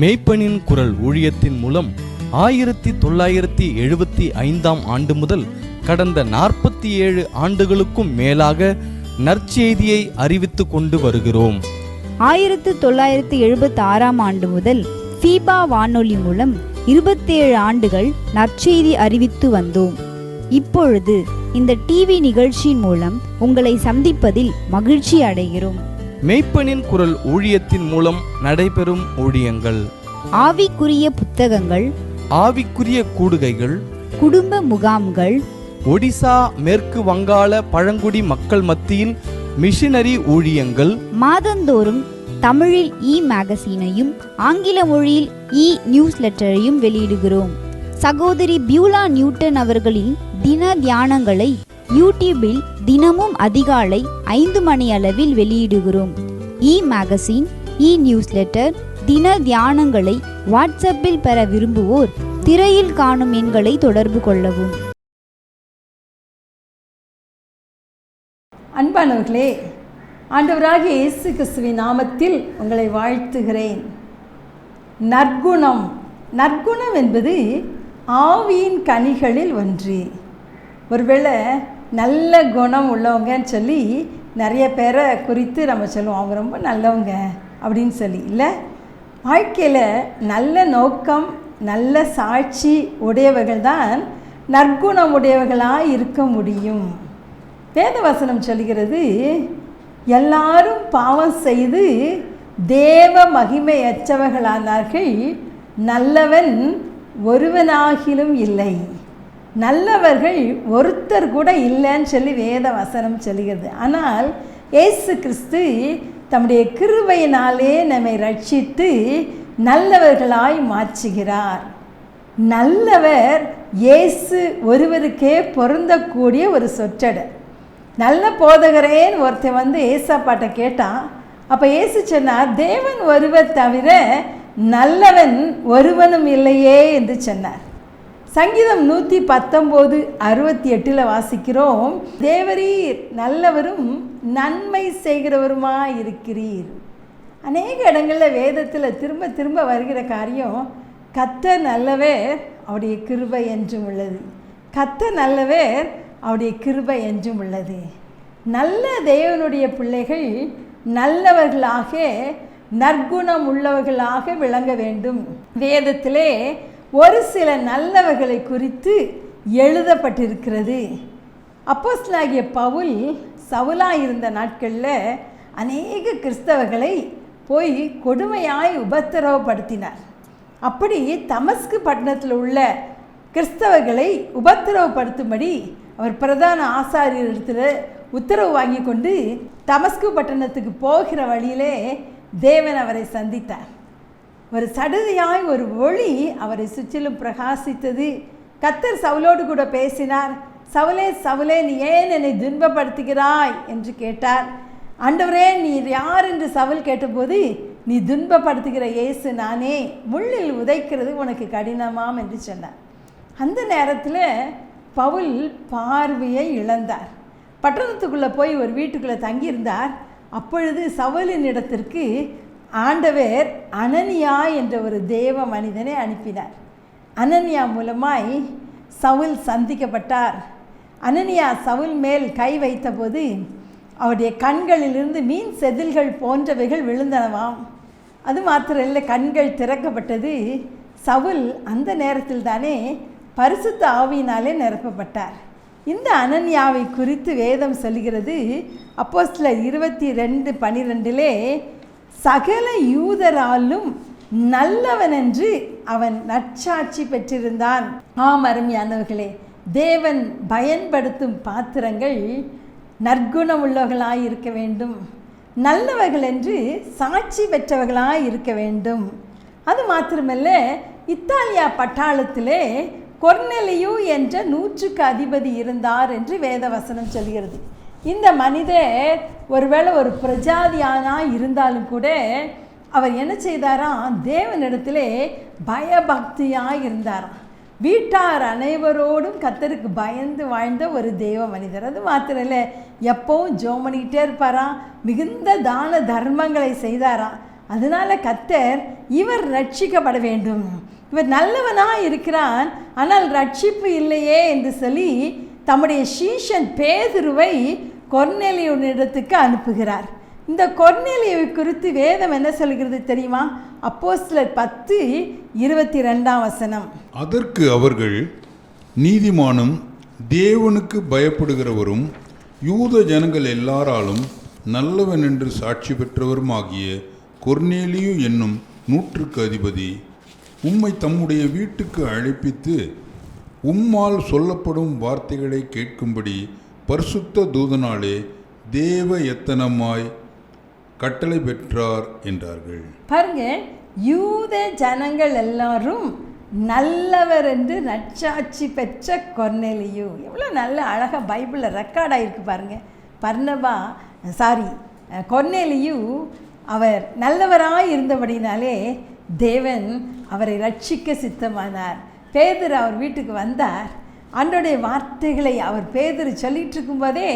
மேய்ப்பனின் குரல் ஊழியத்தின் மூலம் 1975 ஆண்டு முதல் கடந்த 47 ஆண்டுகளுக்கும் மேலாக நற்செய்தியை அறிவித்து கொண்டு வருகிறோம். 1976 ஆண்டு முதல் ஃபீபா வானொலி மூலம் 27 ஆண்டுகள் நற்செய்தி அறிவித்து வந்தோம். இப்பொழுது இந்த டிவி நிகழ்ச்சியின் மூலம் உங்களை சந்திப்பதில் மகிழ்ச்சி அடைகிறோம். மேய்ப்பனின் குரல் ஊழியத்தின் மூலம் நடைபெறும் ஊழியங்கள்: ஆவிக்குரிய புத்தகங்கள், ஆவிக்குரிய கூடுகைகள், குடும்ப முகாம்கள், ஒடிசா மேற்கு வங்காள பழங்குடி மக்கள் மத்தியில் மிஷனரி ஊழியங்கள், மாதந்தோறும் தமிழில் மேகசீனையும் ஆங்கில மொழியில் நியூஸ் லெட்டரையும் வெளியிடுகிறோம். சகோதரி பியூலா நியூட்டன் அவர்களின் தின தியானங்களை யூடியூபில் தினமும் அதிகாலை 5 மணி அளவில் வெளியிடுகிறோம். மேகசின், நியூஸ் லெட்டர், தின தியானங்களை வாட்ஸ்அப்பில் பெற விரும்புவோர் திரையில் காணும் எண்களை தொடர்பு கொள்ளவும். அன்பானவர்களே, ஆண்டவராகிய இயேசு கிறிஸ்துவின் நாமத்தில் உங்களை வாழ்த்துகிறேன். நற்குணம் என்பது ஆவியின் கனிகளில் ஒன்று. ஒருவேளை நல்ல குணம் உள்ளவங்கன்னு சொல்லி நிறைய பேரை குறித்து நம்ம சொல்லுவோம், அவங்க ரொம்ப நல்லவங்க அப்படின்னு சொல்லி. இல்லை, வாழ்க்கையில் நல்ல நோக்கம், நல்ல சாட்சி உடையவர்கள் தான் நற்குணம் உடையவர்களாக இருக்க முடியும். வேதவசனம் சொல்கிறது, எல்லாரும் பாவம் செய்து தேவ மகிமையற்றவர்களானார்கள், நல்லவன் ஒருவனாகிலும் இல்லை. நல்லவர்கள் ஒருத்தர் கூட இல்லைன்னு சொல்லி வேத வசனம் சொல்கிறது. ஆனால் இயேசு கிறிஸ்து தம்முடைய கிருபையினாலே நம்மை ரட்சித்து நல்லவர்களாய் மாற்றுகிறார். நல்லவர் இயேசு ஒருவருக்கே பொருந்தக்கூடிய ஒரு சொற்றொடர். நல்ல போதகரேன்னு ஒருத்தன் ஏசாப்பாட்டை கேட்டான். அப்போ இயேசு சொன்னார், தேவன் ஒருவர் தவிர நல்லவன் ஒருவனும் இல்லையே என்று சொன்னார். சங்கீதம் 119:68 வாசிக்கிறோம், தேவரீர் நல்லவரும் நன்மை செய்கிறவருமாய் இருக்கிறீர். அநேக இடங்களில் வேதத்தில் திரும்ப திரும்ப வருகிற காரியம், கர்த்தர் நல்லவர், அவருடைய கிருபை என்றும் உள்ளது. கர்த்தர் நல்லவர், அவருடைய கிருபை என்றும் உள்ளது. நல்ல தேவனுடைய பிள்ளைகள் நல்லவர்களாக, நற்குணம் உள்ளவர்களாக விளங்க வேண்டும். வேதத்திலே ஒரு சில நல்லவர்களை குறித்து எழுதப்பட்டிருக்கிறது. அப்போஸ்தலனாகிய பவுல் சவுலாக இருந்த நாட்களில் அநேக கிறிஸ்தவர்களை போய் கொடுமையாய் உபத்திரவப்படுத்தினார். அப்படி தமஸ்கு பட்டணத்தில் உள்ள கிறிஸ்தவர்களை உபத்திரவப்படுத்தும்படி அவர் பிரதான ஆசாரியரிடத்தில் உத்தரவு வாங்கி கொண்டு தமஸ்கு பட்டணத்துக்கு போகிற வழியிலே தேவன் அவரை சந்தித்தார். ஒரு சடுதியாய் ஒரு ஒளி அவரை சுற்றிலும் பிரகாசித்தது. கர்த்தர் சவுலோடு கூட பேசினார். சவுலே சவுலே, நீ ஏன் என்னை துன்பப்படுத்துகிறாய் என்று கேட்டார். ஆண்டவரே, நீ யார் என்று சவுல் கேட்டபோது, நீ துன்பப்படுத்துகிற இயேசு நானே, முள்ளில் உதைக்கிறது உனக்கு கடினமாம் என்று சொன்னார். அந்த நேரத்தில் பவுல் பார்வையை இழந்தார். பட்டணத்துக்குள்ளே போய் ஒரு வீட்டுக்குள்ளே தங்கியிருந்தார். அப்பொழுது சவுலின் இடத்திற்கு ஆண்டவர் அனனியா என்ற ஒரு தேவ மனிதனை அனுப்பினார். அனனியா மூலமாய் சவுல் சந்திக்கப்பட்டார். அனனியா சவுல் மேல் கை வைத்தபோது அவருடைய கண்களிலிருந்து மீன் செதில்கள் போன்றவைகள் விழுந்தனவாம். அது மாத்திரம் இல்லை, கண்கள் திறக்கப்பட்டது. சவுல் அந்த நேரத்தில் தானே பரிசுத்த ஆவியினாலே நிரப்பப்பட்டார். இந்த அனனியாவை குறித்து வேதம் சொல்கிறது. அப்போஸ்தலர் 22:12 சகல யூதராலும் நல்லவன் என்று அவன் நற்சாட்சி பெற்றிருந்தான். அருமையானவர்களே, தேவன் பயன்படுத்தும் பாத்திரங்கள் நற்குணம் உள்ளவர்களாய் இருக்க வேண்டும், நல்லவர்கள் என்று சாட்சி பெற்றவர்களாய் இருக்க வேண்டும். அது மாத்திரமல்ல, இத்தாலியா பட்டாளத்திலே கொர்நெலியு என்ற 100க்கு அதிபதி இருந்தார் என்று வேதவசனம் சொல்கிறது. இந்த மனிதர் ஒருவேளை ஒரு பிரஜாதியானாய் இருந்தாலும் கூட அவர் என்ன செய்தாராம், தேவனிடத்திலே பயபக்தியாய் இருந்தாராம். வீட்டார் அனைவரோடும் கர்த்தருக்கு பயந்து வாழ்ந்த ஒரு தெய்வ மனிதர். அது மாத்திரம் இல்லை, எப்பவும் ஜெபம் பண்ணிக்கிட்டே இருப்பாராம், மிகுந்த தான தர்மங்களை செய்தாராம். அதனால கர்த்தர் இவர் ரட்சிக்கப்பட வேண்டும், இவர் நல்லவனாக இருக்கிறான், ஆனால் ரட்சிப்பு இல்லையே என்று சொல்லி தம்முடைய சீஷன் பேதுருவை கொர்நேலியுவினிடத்துக்கு அனுப்புகிறார். இந்த கொர்நேலியுவை குறித்து வேதம் என்ன சொல்கிறது தெரியுமா? அப்போஸ்தலர் 10:22. அதற்கு அவர்கள், நீதிமானும் தேவனுக்கு பயப்படுகிறவரும் யூத ஜனங்கள் எல்லாராலும் நல்லவன் என்று சாட்சி பெற்றவருமாகிய கொர்நேலியு என்னும் 100க்கு அதிபதி உம்மை தம்முடைய வீட்டுக்கு அழைப்பித்து உம்மால் சொல்லப்படும் வார்த்தைகளை கேட்கும்படி பரிசுத்த தூதனாலே தேவ எத்தனமாய் கட்டளை பெற்றார் என்றார்கள். பாருங்க, யூத ஜனங்கள் எல்லாரும் நல்லவர் என்று நற்சாட்சி பெற்ற கொர்நேலியு. எவ்வளோ நல்ல அழகாக பைபிளில் ரெக்கார்ட் ஆகிருக்கு பாருங்க. கொர்நேலியு அவர் நல்லவராக இருந்தபடினாலே தேவன் அவரை ரட்சிக்க சித்தமானார். பேதுரு அவர் வீட்டுக்கு வந்தார். ஆண்டவருடைய வார்த்தைகளை அவர் பேதுரு சொல்லிட்டு இருக்கும்போதே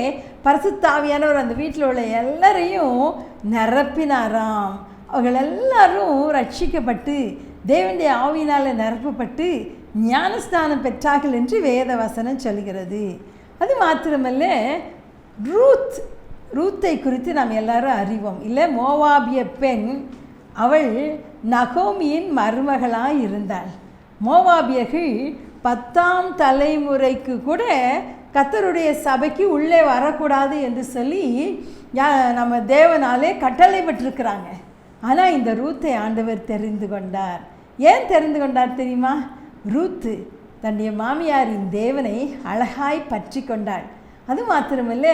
பரிசுத்த ஆவியானவர் அந்த வீட்டில் உள்ள எல்லாரையும் நிரப்பினாராம். அவர்கள் எல்லாரும் ரட்சிக்கப்பட்டு தேவனுடைய ஆவியினால் நிரப்பப்பட்டு ஞானஸ்தானம் பெற்றார்கள் என்று வேத வசனம் சொல்கிறது. அது மாத்திரமல்ல, ரூத்தை குறித்து நாம் எல்லாரும் அறிவோம் இல்லை? மோவாபிய பெண், அவள் நகோமியின் மருமகளாக இருந்தாள். மோவாபியர்கள் 10ஆம் தலைமுறைக்கு கூட கர்த்தருடைய சபைக்கு உள்ளே வரக்கூடாது என்று சொல்லி நம்ம தேவனாலே கட்டளை பெற்றிருக்கிறாங்க. ஆனால் இந்த ரூத்தை ஆண்டவர் தெரிந்து கொண்டார். ஏன் தெரிந்து கொண்டார் தெரியுமா? ரூத்து தன்னுடைய மாமியாரின் தேவனை அழகாய் பற்றி கொண்டாள். அது மாத்திரமல்ல,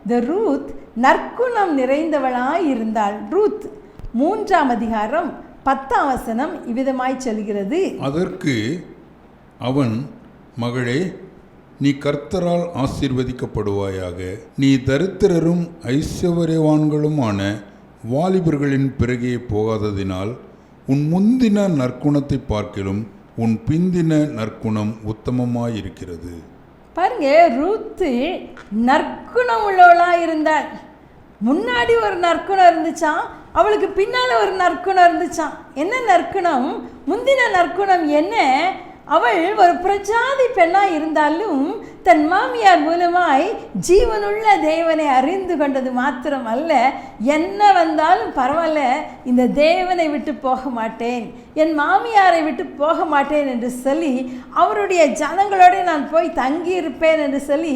இந்த ரூத் நற்குணம் நிறைந்தவளாய் இருந்தாள். ரூத் 3ஆம் அதிகாரம் 10ஆம் வசனம் இவ்விதமாய் சொல்கிறது. அதற்கு அவன், மகளே, நீ கர்த்தரால் ஆசீர்வதிக்கப்படுவாயாக. நீ தரித்திரரும் ஐஸ்வர்யவான்களுமான வாலிபர்களின் பிறகே போகாததினால் உன் முந்தின நற்குணத்தை பார்க்கிலும் உன் பிந்தின நற்குணம் உத்தமமாயிருக்கிறது. பாருங்க, ரூத்து நற்குணம் உள்ளவளாக இருந்தாள். முன்னாடி ஒரு நற்குணம் இருந்துச்சான், அவளுக்கு பின்னால் ஒரு நற்குணம் இருந்துச்சான். என்ன நற்குணம்? முந்தின நற்குணம் என்ன? அவள் ஒரு பிரஜாதி பெண்ணாய் இருந்தாலும் தன் மாமியார் மூலமாய் ஜீவனுள்ள தேவனை அறிந்து கொண்டது மாத்திரம் அல்ல, என்ன வந்தாலும் பரவாயில்ல, இந்த தேவனை விட்டு போக மாட்டேன், என் மாமியாரை விட்டு போக மாட்டேன் என்று சொல்லி அவருடைய ஜனங்களோடு நான் போய் தங்கியிருப்பேன் என்று சொல்லி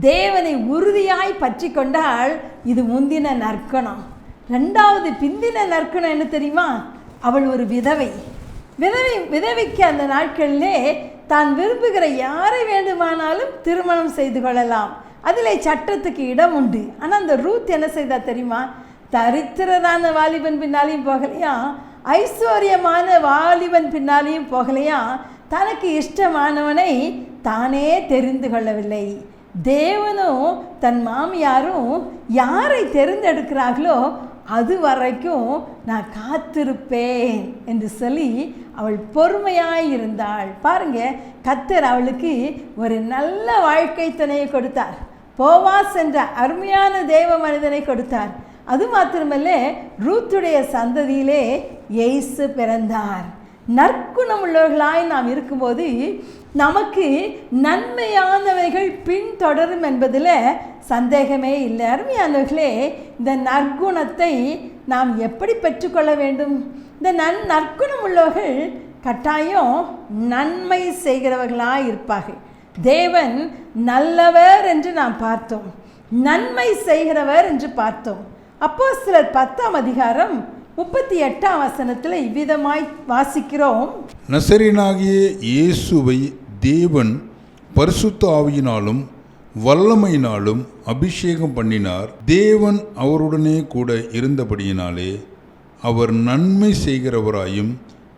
தேவனை உறுதியாய் பற்றி கொண்டால் இது முந்தின நற்குணம். 2வது பிந்தின நற்குணம் என்ன தெரியுமா? அவள் ஒரு விதவை. விதவைக்கு அந்த நாட்களிலே தான் விரும்புகிற யாரை வேண்டுமானாலும் திருமணம் செய்து கொள்ளலாம். அதிலே சட்டத்துக்கு இடம் உண்டு. ஆனால் அந்த ரூத் என்ன செய்தா தெரியுமா? தரித்திரரான வாலிபன் பின்னாலையும் போகலையா, ஐஸ்வர்யமான வாலிபன் பின்னாலையும் போகலையா, தனக்கு இஷ்டமானவனை தானே தெரிந்து கொள்ளவில்லை. தேவனும் தன் மாமியாரும் யாரை தெரிந்தெடுக்கிறார்களோ அது வரைக்கும் நான் காத்திருப்பேன் என்று சொல்லி அவள் பொறுமையாய் இருந்தாள். பாருங்க, கர்த்தர் அவளுக்கு ஒரு நல்ல வாழ்க்கை துணையை கொடுத்தார். போவாஸ் என்ற அருமையான தேவ மனிதனை கொடுத்தார். அது மாத்திரமல்ல, ரூத்துடைய சந்ததியிலே இயேசு பிறந்தார். நற்குணம் உள்ளவர்களாய் நாம் இருக்கும்போது நமக்கு நன்மையானவைகள் பின்தொடரும் என்பதில் சந்தேகமே இல்லை. அருமையானவர்களே, இந்த நற்குணத்தை நாம் எப்படி பெற்றுக்கொள்ள வேண்டும்? இந்த நற்குணம் உள்ளவர்கள் கட்டாயம் நன்மை செய்கிறவர்களாக இருப்பார்கள். தேவன் நல்லவர் என்று நாம் பார்த்தோம், நன்மை செய்கிறவர் என்று பார்த்தோம். அப்போஸ்தலர் 10ஆம் அதிகாரம் 38ஆம் வசனத்தில் இவ்விதமாய் வாசிக்கிறோம். நசரேயனாகிய இயேசுவை தேவன் பரிசுத்த ஆவியினாலும் வல்லமையினாலும் அபிஷேகம் பண்ணினார். தேவன் அவருடனே கூட இருந்தபடியினாலே அவர் நன்மை செய்கிறவராயும்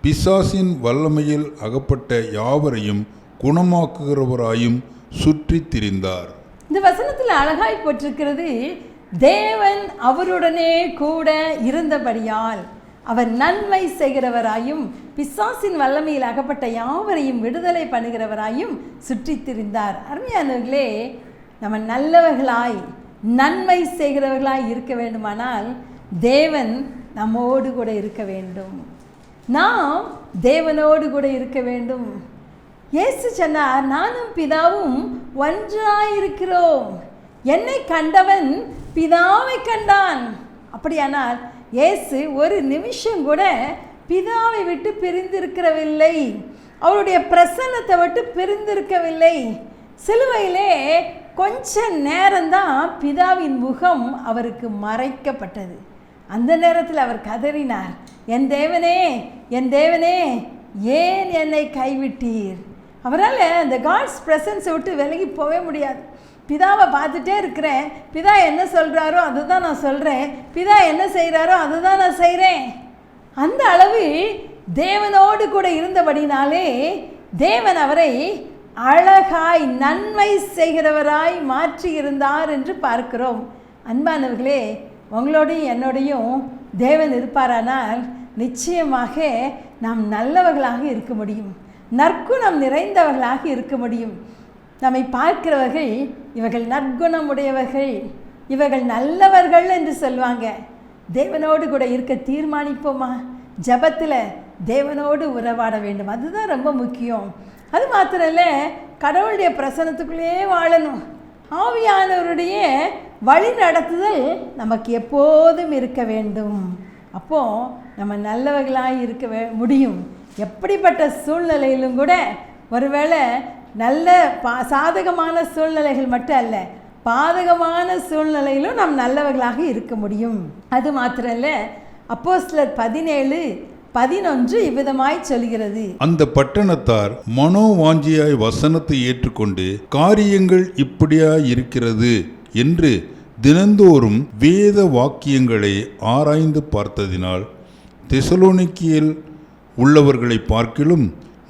பிசாசின் வல்லமையில் அகப்பட்ட யாவரையும் குணமாக்குகிறவராயும் சுற்றி திரிந்தார். இந்த வசனத்தில் அழகாய் போட்டிருக்கிறது, தேவன் அவருடனே கூட இருந்தபடியால் அவர் நன்மை செய்கிறவராயும் பிசாசின் வல்லமையில் அகப்பட்ட யாவரையும் விடுதலை பண்ணுகிறவராயும் சுற்றி திரிந்தார். அருமையானவர்களே, நம்ம நல்லவர்களாய் நன்மை செய்கிறவர்களாய் இருக்க வேண்டுமானால் தேவன் நம்மோடு கூட இருக்க வேண்டும். நாம் தேவனோடு கூட இருக்க வேண்டும். இயேசு சொன்னார், நானும் பிதாவும் ஒன்றாயிருக்கிறோம். என்னை கண்டவன் பிதாவை கண்டான். அப்படியானால் இயேசு ஒரு நிமிஷம் கூட பிதாவை விட்டு பிரிந்திருக்கவில்லை. அவருடைய பிரசன்னத்தை விட்டு பிரிந்திருக்கவில்லை. சிலுவையிலே கொஞ்ச நேரம்தான் பிதாவின் முகம் அவருக்கு மறைக்கப்பட்டது. அந்த நேரத்தில் அவர் கதறினார், என் தேவனே, என் தேவனே, ஏன் என்னை கைவிட்டீர்? அவரால் அந்த காட்ஸ் பிரசன்ஸை விட்டு விலகி போகவே முடியாது. பிதாவை பார்த்துட்டே இருக்கிறேன், பிதா என்ன சொல்கிறாரோ அதை தான் நான் சொல்கிறேன், பிதா என்ன செய்கிறாரோ அதை தான் நான் செய்கிறேன். அந்த அளவு தேவனோடு கூட இருந்தபடினாலே தேவன் அவரை அழகாய் நன்மை செய்கிறவராய் மாற்றி இருந்தார் என்று பார்க்கிறோம். அன்பானவர்களே, உங்களோடையும் என்னோடையும் தேவன் இருப்பாரானால் நிச்சயமாக நாம் நல்லவர்களாக இருக்க முடியும், நற்குணம் நிறைந்தவர்களாக இருக்க முடியும். நம்மை பார்க்கிறவர்கள் இவர்கள் நற்குணம் உடையவர்கள், இவர்கள் நல்லவர்கள் என்று சொல்லுவாங்க. தேவனோடு கூட இருக்க தீர்மானிப்போமா? ஜபத்தில் தேவனோடு உறவாட வேண்டும், அதுதான் ரொம்ப முக்கியம். அது மாத்திரம் இல்லை, கடவுளுடைய பிரசன்னத்துக்குள்ளேயே வாழணும். ஆவியானவருடைய வழி நடத்துதல் நமக்கு எப்போதும் இருக்க வேண்டும். அப்போது நம்ம நல்லவர்களாக இருக்க முடியும். எப்படிப்பட்ட சூழ்நிலையிலும் கூட, ஒருவேளை நல்ல சாதகமான சூழ்நிலைகள் மட்டும் அல்ல, பாதகமான சூழ்நிலையிலும் நாம் நல்லவர்களாக இருக்க முடியும். அது மாத்திரம் இல்லை, அப்போஸ்தலர் 17:11 இவ்விதமாய் சொல்கிறது, அந்த பட்டணத்தார் மனோவாஞ்சியாய் வசனத்தை ஏற்றுக்கொண்டு காரியங்கள் இப்படியாய் இருக்கிறது என்று தினந்தோறும் வேத வாக்கியங்களை ஆராய்ந்து பார்த்ததினால் தெசலோனிக்கேயில் உள்ளவர்களை பார்க்கிலும்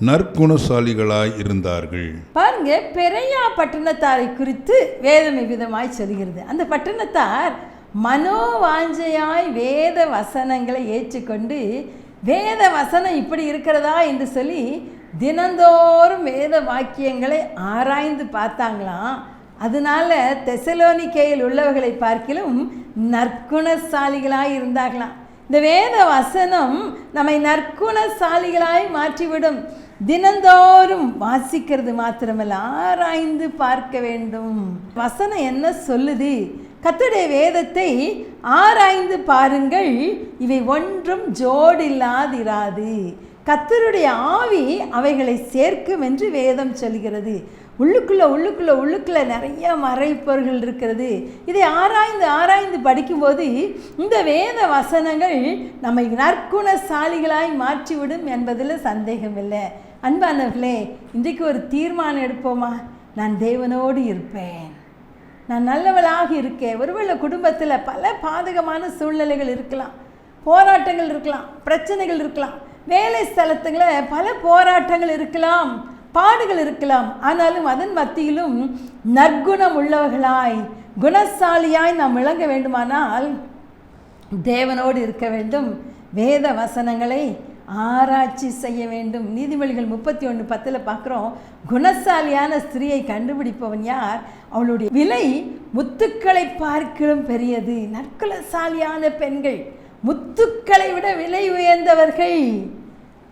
நற்குணசாலிகளாய் இருந்தார்கள். பாருங்க, பெரையா பட்டணத்தாரை குறித்து வேதம் இவ்விதமாய் சொல்கிறது. அந்த பட்டணத்தார் மனோவாஞ்சையாய் வேத வசனங்களை ஏற்றுக்கொண்டு வேத வசனம் இப்படி இருக்கிறதா என்று சொல்லி தினந்தோறும் வேத வாக்கியங்களை ஆராய்ந்து பார்த்தாங்களாம். அதனால தெசலோனிக்கேயில் உள்ளவர்களை பார்க்கிலும் நற்குணசாலிகளாய் இருந்தார்களாம். இந்த வேத வசனம் நம்மை நற்குணசாலிகளாய் மாற்றிவிடும். தினந்தோறும் வாசிக்கிறது மாத்திரமல்ல, ஆராய்ந்து பார்க்க வேண்டும். வசனம் என்ன சொல்லுது? கர்த்தருடைய வேதத்தை ஆராய்ந்து பாருங்கள், இவை ஒன்றும் ஜோடில்லாதிராது. கர்த்தருடைய ஆவி அவைகளை சேர்க்கும் என்று வேதம் சொல்கிறது. உள்ளுக்குள்ள நிறைய மறைப்பொருள்கள் இருக்கிறது. இதை ஆராய்ந்து படிக்கும்போது இந்த வேத வசனங்கள் நம்மை நற்குணசாலிகளாய் மாற்றிவிடும் என்பதில் சந்தேகமில்லை. அன்பானவர்களே, இன்றைக்கு ஒரு தீர்மானம் எடுப்போமா? நான் தேவனோடு இருப்பேன், நான் நல்லவளாக இருக்கேன். ஒருவேளை குடும்பத்தில் பல பாதகமான சூழ்நிலைகள் இருக்கலாம், போராட்டங்கள் இருக்கலாம், பிரச்சனைகள் இருக்கலாம், வேலை ஸ்தலத்துல பல போராட்டங்கள் இருக்கலாம், பாடுகள் இருக்கலாம். ஆனாலும் அதன் மத்தியிலும் நற்குணம் உள்ளவர்களாய் குணசாலியாய் நாம் விளங்க வேண்டுமானால் தேவனோடு இருக்க வேண்டும். வேத வசனங்களை ஆராய்ச்சி செய்ய வேண்டும். நீதிமொழிகள் 31:10 பார்க்குறோம், குணசாலியான ஸ்திரீயை கண்டுபிடிப்பவன் யார்? அவளுடைய விலை முத்துக்களை பார்க்கிலும் பெரியது. நற்குணசாலியான பெண்கள் முத்துக்களை விட விலை உயர்ந்தவர்கள்.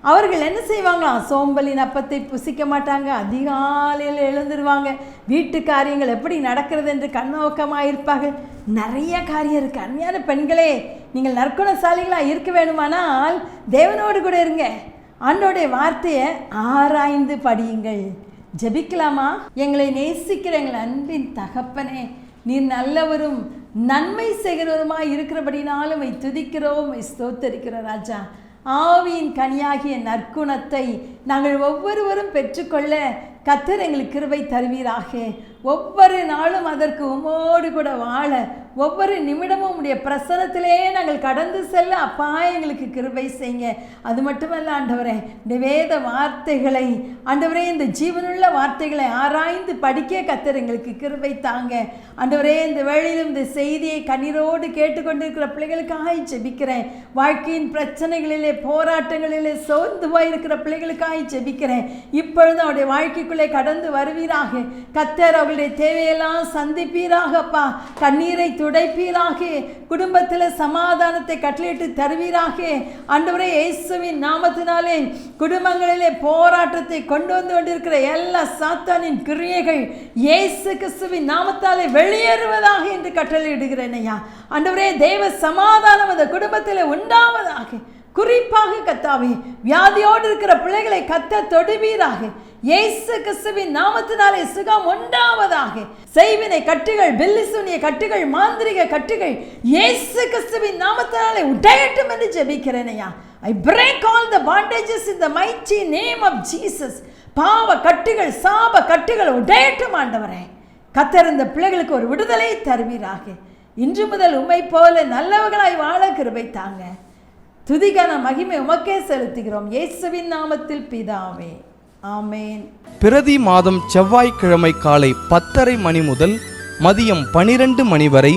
அவர்கள் என்ன செய்வாங்களாம்? சோம்பலின் அப்பத்தை புசிக்க மாட்டாங்க, அதிகாலையில் எழுந்துருவாங்க, வீட்டு காரியங்கள் எப்படி நடக்கிறது என்று கண்ணோக்கமாக இருப்பார்கள். நிறைய காரியம் இருக்குது. அருமையான பெண்களே, நீங்கள் நற்குணசாலிகளாக இருக்க வேணுமானால் தேவனோடு கூட இருங்க. ஆண்டோடைய வார்த்தையை ஆராய்ந்து படியுங்கள். ஜெபிக்கலாமா? எங்களை நேசிக்கிற எங்கள் அன்பின் தகப்பனே, நீர் நல்லவரும் நன்மை செய்கிறவருமாய் இருக்கிறபடினாலும் துதிக்கிறோம், ஸ்தோத்தரிக்கிறோம். ராஜா, ஆவியின் கனியாகிய நற்குணத்தை நாங்கள் ஒவ்வொருவரும் பெற்றுக்கொள்ள கர்த்தர் எங்களுக்கு கிருபை தருவீராக. ஒவ்வொரு நாளும் அதற்கு உம்மோடு கூட வாழ, ஒவ்வொரு நிமிடமும் உடைய பிரசனத்திலே நாங்கள் கடந்து செல்ல அப்பா எங்களுக்கு கிருபை செய்யுங்க. அது மட்டுமல்ல ஆண்டவரே, இந்த வேத வார்த்தைகளை ஆண்டவரே, இந்த ஜீவனுள்ள வார்த்தைகளை ஆராய்ந்து படிக்க கர்த்தர் எங்களுக்கு கிருபை தாங்க. ஆண்டவரே, இந்த வேளையிலும் இந்த செய்தியை கண்ணீரோடு கேட்டுக்கொண்டிருக்கிற பிள்ளைகளுக்காக ஜெபிக்கிறேன். வாழ்க்கையின் பிரச்சனைகளிலே, போராட்டங்களிலே சோர்ந்து போயிருக்கிற பிள்ளைகளுக்காக ஜெபிக்கிறேன். இப்பொழுது அவருடைய வாழ்க்கைக்குள்ளே கடந்து வருவீராக. கர்த்தர் அவர்களுடைய தேவையெல்லாம் சந்திப்பீராகப்பா. கண்ணீரை துடைப்பீராக, குடும்பத்தில் சமாதானத்தை கட்டளையிட்டு தருவீராக. ஆண்டவரே, இயேசுவின் நாமத்தினாலே குடும்பங்களிலே போராட்டத்தை கொண்டு வந்து கொண்டிருக்கிற எல்லா சாத்தானின் கிரியைகள் இயேசு கிறிஸ்துவின் நாமத்தாலே வெளியேறுவதாக என்று கட்டளையிடுகிறேன் ஐயா. ஆண்டவரே, தேவ சமாதானம் அந்த குடும்பத்தில் உண்டாவதாக. குறிப்பாக கர்த்தாவே, வியாதியோடு இருக்கிற பிள்ளைகளை கர்த்தர் தொடுவீராக. இயேசு கிறிஸ்துவின் நாமத்தினாலே சுகம் உண்டாவதாக. செய்வினை கட்டுகள், பில்லிசூனிய கட்டுகள், மாந்திரிக கட்டுகள் இயேசு கிறிஸ்துவின் நாமத்தினாலே உடையட்டும் என்று ஜெபிக்கிறேன் ஐயா. I break all the bondages in the mighty name of Jesus. பாவ கட்டுகள், சாப கட்டுகள் உடையட்டும் ஆண்டவரே. கர்த்தர் இந்த பிள்ளைகளுக்கு ஒரு விடுதலை தருவீராக. இன்று முதல் உம்மை போல நல்லவர்களாய் வாழ கிருபை தாங்க. துதிக்கான மகிமை உமக்கே செலுத்துகிறோம் இயேசுவின் நாமத்தில் பிதாவே, ஆமேன். பிரதி மாதம் செவ்வாய்க்கிழமை காலை 10:30 மணி முதல் மதியம் 12 மணி வரை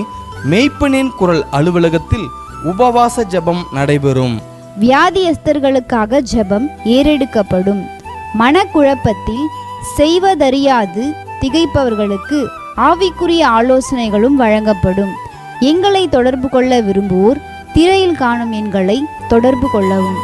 மேய்ப்பனின் குரல் அலுவலகத்தில் உபவாச ஜெபம் நடைபெறும். வியாதியஸ்தர்களுக்காக ஜெபம் ஏறெடுக்கப்படும். மனக்குழப்பத்தில் செய்வதறியாது திகைப்பவர்களுக்கு ஆவிக்குரிய ஆலோசனைகளும் வழங்கப்படும். எங்களை தொடர்பு கொள்ள விரும்புவோர் திரையில் காணும் எண்களை தொடர்பு கொள்ளவும்.